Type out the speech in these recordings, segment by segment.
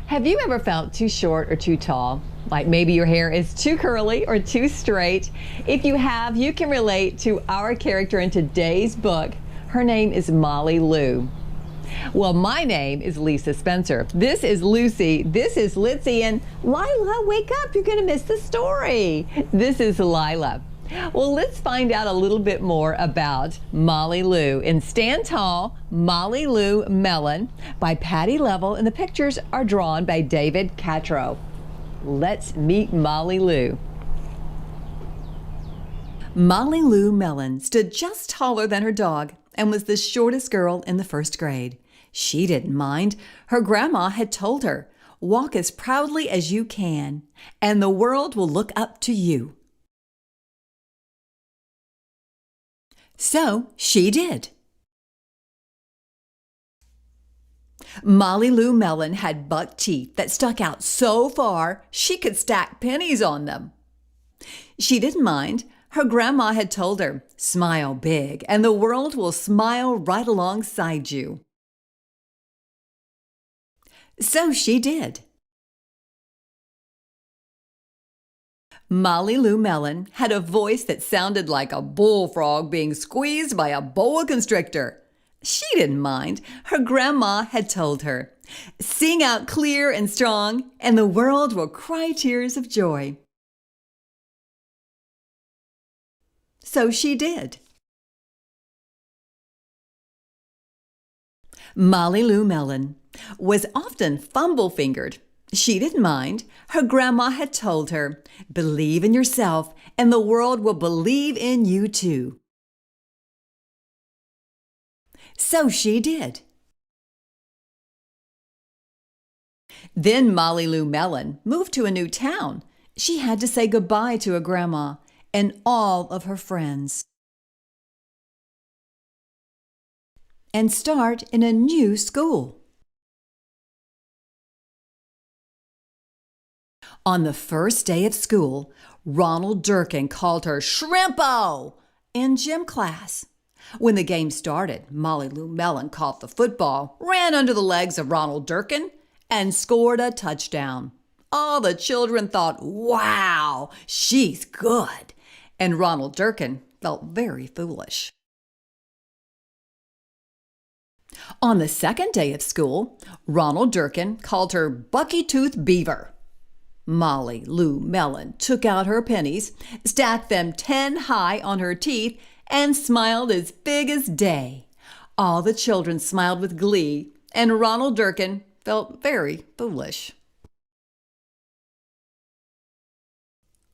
Have you ever felt too short or too tall? Like maybe your hair is too curly or too straight? If you have, you can relate to our character in today's book. Her name is Molly Lou. Well, my name is Lisa Spencer. This is Lucy. This is Litzy. And Lila, wake up. You're going to miss the story. This is Lila. Well, let's find out a little bit more about Molly Lou in Stand Tall, Molly Lou Melon by Patty Level, and the pictures are drawn by David Catro. Let's meet Molly Lou. Molly Lou Melon stood just taller than her dog and was the shortest girl in the first grade. She didn't mind. Her grandma had told her, "Walk as proudly as you can, and the world will look up to you." So she did. Molly Lou Melon had buck teeth that stuck out so far she could stack pennies on them. She didn't mind. Her grandma had told her, "Smile big, and the world will smile right alongside you." So she did. Molly Lou Melon had a voice that sounded like a bullfrog being squeezed by a boa constrictor. She didn't mind. Her grandma had told her, "Sing out clear and strong, and the world will cry tears of joy." So she did. Molly Lou Melon was often fumble-fingered. She didn't mind. Her grandma had told her, "Believe in yourself, and the world will believe in you too." So she did. Then Molly Lou Melon moved to a new town. She had to say goodbye to her grandma and all of her friends and start in a new school. On the first day of school, Ronald Durkin called her Shrimpo in gym class. When the game started, Molly Lou Melon caught the football, ran under the legs of Ronald Durkin, and scored a touchdown. All the children thought, "Wow, she's good." And Ronald Durkin felt very foolish. On the second day of school, Ronald Durkin called her Bucky-Tooth Beaver. Molly Lou Melon took out her pennies, stacked them 10 high on her teeth, and smiled as big as day. All the children smiled with glee, and Ronald Durkin felt very foolish.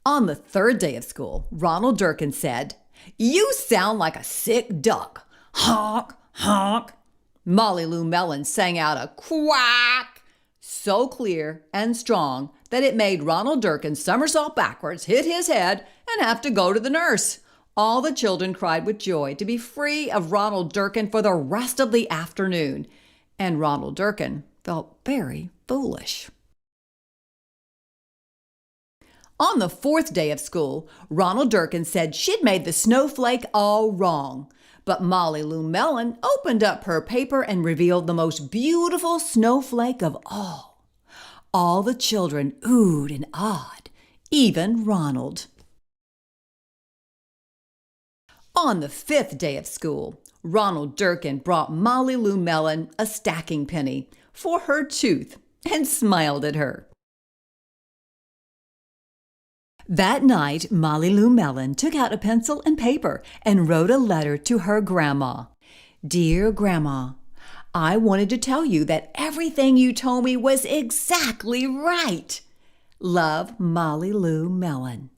On the third day of school, Ronald Durkin said, "You sound like a sick duck. Honk, honk." Molly Lou Melon sang out a quack so clear and strong that it made Ronald Durkin somersault backwards, hit his head, and have to go to the nurse. All the children cried with joy to be free of Ronald Durkin for the rest of the afternoon, and Ronald Durkin felt very foolish. On the fourth day of school, Ronald Durkin said she'd made the snowflake all wrong. But Molly Lou Melon opened up her paper and revealed the most beautiful snowflake of all. All the children oohed and awed, even Ronald. On the fifth day of school, Ronald Durkin brought Molly Lou Melon a stacking penny for her tooth and smiled at her. That night, Molly Lou Melon took out a pencil and paper and wrote a letter to her grandma. "Dear Grandma, I wanted to tell you that everything you told me was exactly right. Love, Molly Lou Melon."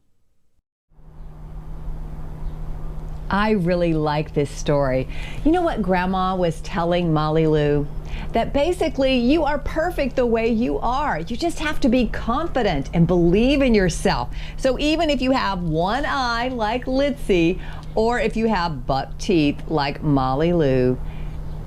I really like this story. You know what Grandma was telling Molly Lou? That basically you are perfect the way you are. You just have to be confident and believe in yourself. So even if you have one eye like Litzy, or if you have buck teeth like Molly Lou,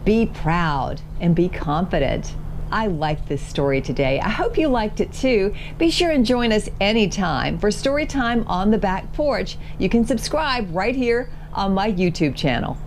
be proud and be confident. I liked this story today. I hope you liked it too. Be sure and join us anytime for Storytime on the Back Porch. You can subscribe right here on my YouTube channel.